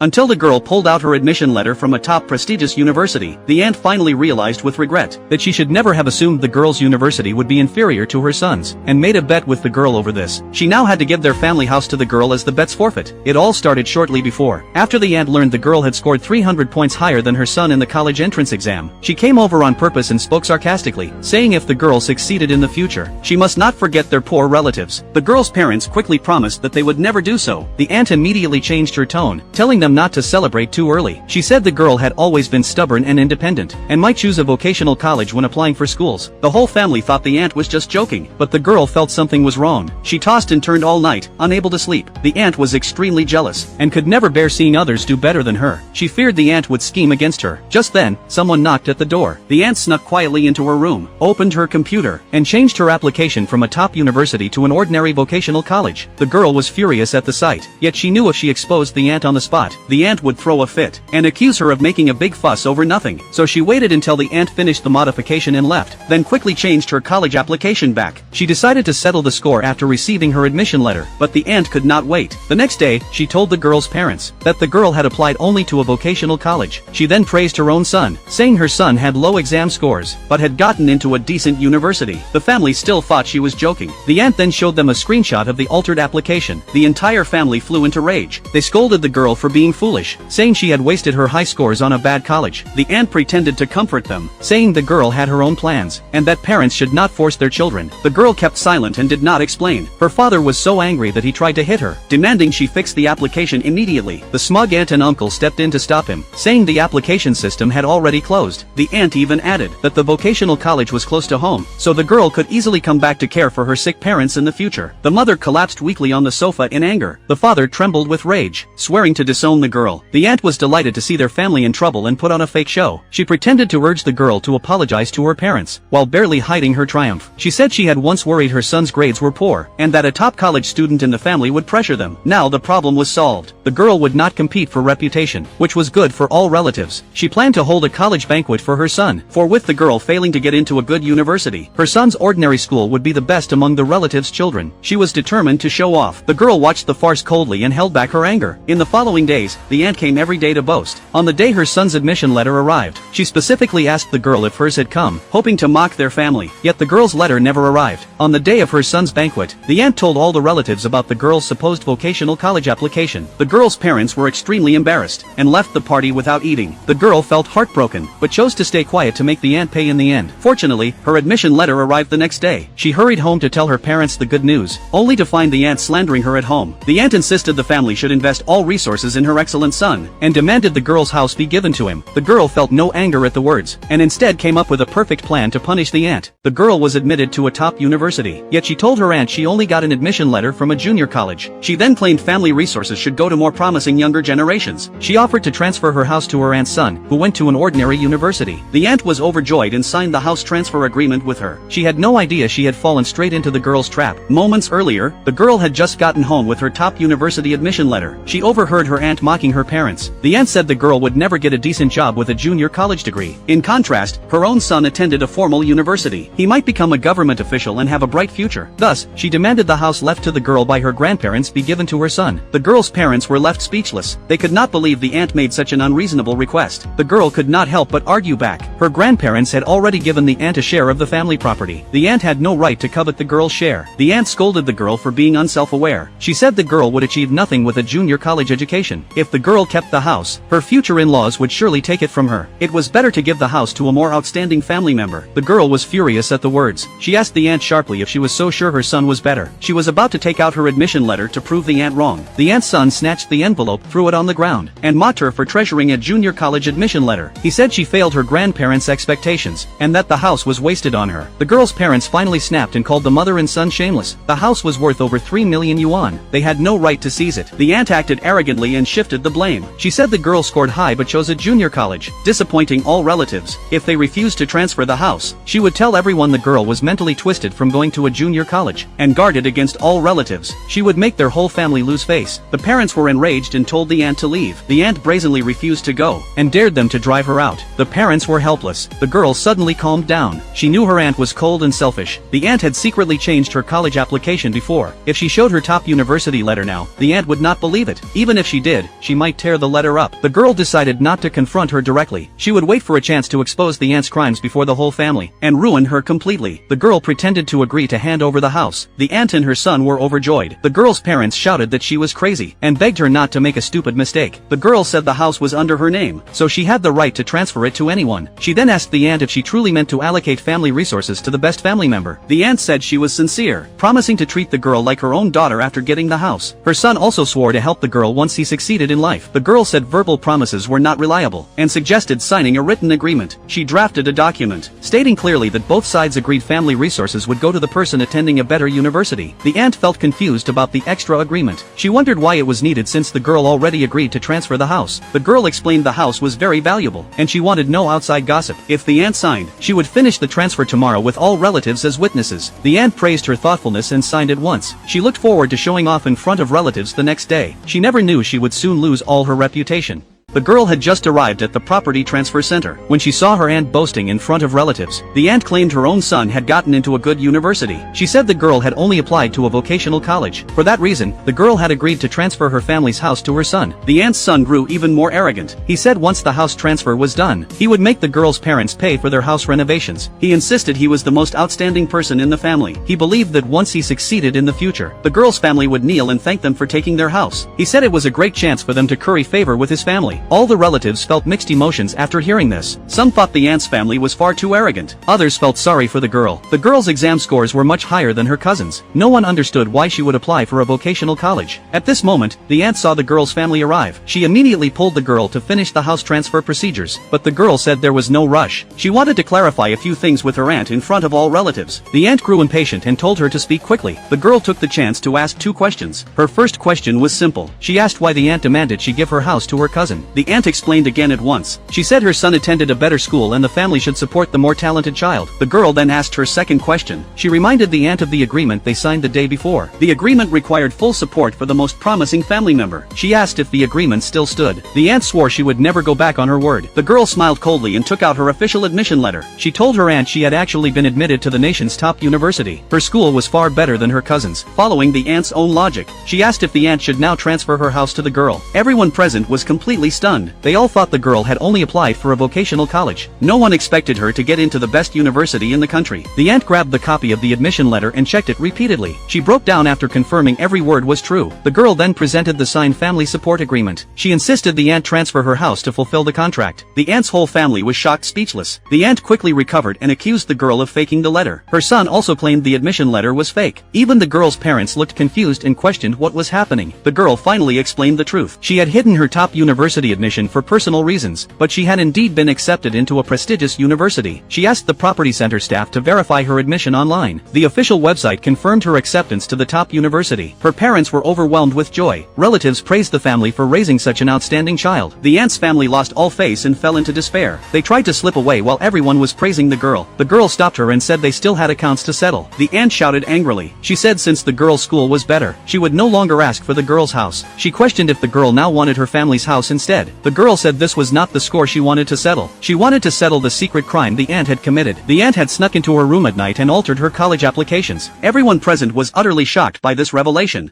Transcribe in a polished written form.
Until the girl pulled out her admission letter from a top prestigious university, the aunt finally realized with regret that she should never have assumed the girl's university would be inferior to her son's, and made a bet with the girl over this. She now had to give their family house to the girl as the bet's forfeit. It all started shortly before. After the aunt learned the girl had scored 300 points higher than her son in the college entrance exam, she came over on purpose and spoke sarcastically, saying if the girl succeeded in the future, she must not forget their poor relatives. The girl's parents quickly promised that they would never do so. The aunt immediately changed her tone, telling them not to celebrate too early. She said the girl had always been stubborn and independent, and might choose a vocational college when applying for schools. The whole family thought the aunt was just joking, but the girl felt something was wrong. She tossed and turned all night, unable to sleep. The aunt was extremely jealous, and could never bear seeing others do better than her. She feared the aunt would scheme against her. Just then, someone knocked at the door. The aunt snuck quietly into her room, opened her computer, and changed her application from a top university to an ordinary vocational college. The girl was furious at the sight, yet she knew if she exposed the aunt on the spot, the aunt would throw a fit, and accuse her of making a big fuss over nothing. So she waited until the aunt finished the modification and left, then quickly changed her college application back. She decided to settle the score after receiving her admission letter, but the aunt could not wait. The next day, she told the girl's parents that the girl had applied only to a vocational college. She then praised her own son, saying her son had low exam scores, but had gotten into a decent university. The family still thought she was joking. The aunt then showed them a screenshot of the altered application. The entire family flew into rage. They scolded the girl for being foolish, saying she had wasted her high scores on a bad college. The aunt pretended to comfort them, saying the girl had her own plans, and that parents should not force their children. The girl kept silent and did not explain. Her father was so angry that he tried to hit her, demanding she fix the application immediately. The smug aunt and uncle stepped in to stop him, saying the application system had already closed. The aunt even added that the vocational college was close to home, so the girl could easily come back to care for her sick parents in the future. The mother collapsed weakly on the sofa in anger. The father trembled with rage, swearing to disown the girl. The aunt was delighted to see their family in trouble and put on a fake show. She pretended to urge the girl to apologize to her parents, while barely hiding her triumph. She said she had once worried her son's grades were poor, and that a top college student in the family would pressure them. Now the problem was solved. The girl would not compete for reputation, which was good for all relatives. She planned to hold a college banquet for her son, for with the girl failing to get into a good university, her son's ordinary school would be the best among the relatives' children. She was determined to show off. The girl watched the farce coldly and held back her anger. In the following days, the aunt came every day to boast. On the day her son's admission letter arrived, she specifically asked the girl if hers had come, hoping to mock their family. Yet the girl's letter never arrived. On the day of her son's banquet, the aunt told all the relatives about the girl's supposed vocational college application. The girl's parents were extremely embarrassed, and left the party without eating. The girl felt heartbroken, but chose to stay quiet to make the aunt pay in the end. Fortunately, her admission letter arrived the next day. She hurried home to tell her parents the good news, only to find the aunt slandering her at home. The aunt insisted the family should invest all resources in her excellent son, and demanded the girl's house be given to him. The girl felt no anger at the words, and instead came up with a perfect plan to punish the aunt. The girl was admitted to a top university, yet she told her aunt she only got an admission letter from a junior college. She then claimed family resources should go to more promising younger generations. She offered to transfer her house to her aunt's son, who went to an ordinary university. The aunt was overjoyed and signed the house transfer agreement with her. She had no idea she had fallen straight into the girl's trap. Moments earlier, the girl had just gotten home with her top university admission letter. She overheard her aunt mocking her parents. The aunt said the girl would never get a decent job with a junior college degree. In contrast, her own son attended a formal university. He might become a government official and have a bright future. Thus, she demanded the house left to the girl by her grandparents be given to her son. The girl's parents were left speechless. They could not believe the aunt made such an unreasonable request. The girl could not help but argue back. Her grandparents had already given the aunt a share of the family property. The aunt had no right to covet the girl's share. The aunt scolded the girl for being unself-aware. She said the girl would achieve nothing with a junior college education. If the girl kept the house, her future in-laws would surely take it from her. It was better to give the house to a more outstanding family member. The girl was furious at the words. She asked the aunt sharply if she was so sure her son was better. She was about to take out her admission letter to prove the aunt wrong. The aunt's son snatched the envelope, threw it on the ground, and mocked her for treasuring a junior college admission letter. He said she failed her grandparents' expectations, and that the house was wasted on her. The girl's parents finally snapped and called the mother and son shameless. The house was worth over 3 million yuan. They had no right to seize it. The aunt acted arrogantly and shifted the blame. She said the girl scored high but chose a junior college, disappointing all relatives. If they refused to transfer the house, she would tell everyone the girl was mentally twisted from going to a junior college, and guarded against all relatives. She would make their whole family lose face. The parents were enraged and told the aunt to leave. The aunt brazenly refused to go, and dared them to drive her out. The parents were helpless. sleepless, the girl suddenly calmed down. She knew her aunt was cold and selfish. The aunt had secretly changed her college application before. If she showed her top university letter now, the aunt would not believe it. Even if she did, she might tear the letter up. The girl decided not to confront her directly. She would wait for a chance to expose the aunt's crimes before the whole family, and ruin her completely. The girl pretended to agree to hand over the house. The aunt and her son were overjoyed. The girl's parents shouted that she was crazy, and begged her not to make a stupid mistake. The girl said the house was under her name, so she had the right to transfer it to anyone. She then asked the aunt if she truly meant to allocate family resources to the best family member. The aunt said she was sincere, promising to treat the girl like her own daughter after getting the house. Her son also swore to help the girl once he succeeded in life. The girl said verbal promises were not reliable, and suggested signing a written agreement. She drafted a document, stating clearly that both sides agreed family resources would go to the person attending a better university. The aunt felt confused about the extra agreement. She wondered why it was needed since the girl already agreed to transfer the house. The girl explained the house was very valuable, and she wanted no outside gossip. If the aunt signed, she would finish the transfer tomorrow with all relatives as witnesses. The aunt praised her thoughtfulness and signed at once. She looked forward to showing off in front of relatives the next day. She never knew she would soon lose all her reputation. The girl had just arrived at the property transfer center when she saw her aunt boasting in front of relatives. The aunt claimed her own son had gotten into a good university. She said the girl had only applied to a vocational college. For that reason, the girl had agreed to transfer her family's house to her son. The aunt's son grew even more arrogant. He said once the house transfer was done, he would make the girl's parents pay for their house renovations. He insisted he was the most outstanding person in the family. He believed that once he succeeded in the future, the girl's family would kneel and thank them for taking their house. He said it was a great chance for them to curry favor with his family. All the relatives felt mixed emotions after hearing this. Some thought the aunt's family was far too arrogant. Others felt sorry for the girl. The girl's exam scores were much higher than her cousin's. No one understood why she would apply for a vocational college. At this moment, the aunt saw the girl's family arrive. She immediately pulled the girl to finish the house transfer procedures, but the girl said there was no rush. She wanted to clarify a few things with her aunt in front of all relatives. The aunt grew impatient and told her to speak quickly. The girl took the chance to ask 2 questions. Her first question was simple. She asked why the aunt demanded she give her house to her cousin. The aunt explained again at once. She said her son attended a better school and the family should support the more talented child. The girl then asked her second question. She reminded the aunt of the agreement they signed the day before. The agreement required full support for the most promising family member. She asked if the agreement still stood. The aunt swore she would never go back on her word. The girl smiled coldly and took out her official admission letter. She told her aunt she had actually been admitted to the nation's top university. Her school was far better than her cousin's. Following the aunt's own logic, she asked if the aunt should now transfer her house to the girl. Everyone present was completely stunned. They all thought the girl had only applied for a vocational college. No one expected her to get into the best university in the country. The aunt grabbed the copy of the admission letter and checked it repeatedly. She broke down after confirming every word was true. The girl then presented the signed family support agreement. She insisted the aunt transfer her house to fulfill the contract. The aunt's whole family was shocked speechless. The aunt quickly recovered and accused the girl of faking the letter. Her son also claimed the admission letter was fake. Even the girl's parents looked confused and questioned what was happening. The girl finally explained the truth. She had hidden her top university admission for personal reasons, but she had indeed been accepted into a prestigious university. She asked the property center staff to verify her admission online. The official website confirmed her acceptance to the top university. Her parents were overwhelmed with joy. Relatives praised the family for raising such an outstanding child. The aunt's family lost all faith and fell into despair. They tried to slip away while everyone was praising the girl. The girl stopped her and said they still had accounts to settle. The aunt shouted angrily. She said since the girl's school was better, she would no longer ask for the girl's house. She questioned if the girl now wanted her family's house instead. The girl said this was not the score she wanted to settle. She wanted to settle the secret crime the aunt had committed. The aunt had snuck into her room at night and altered her college applications. Everyone present was utterly shocked by this revelation.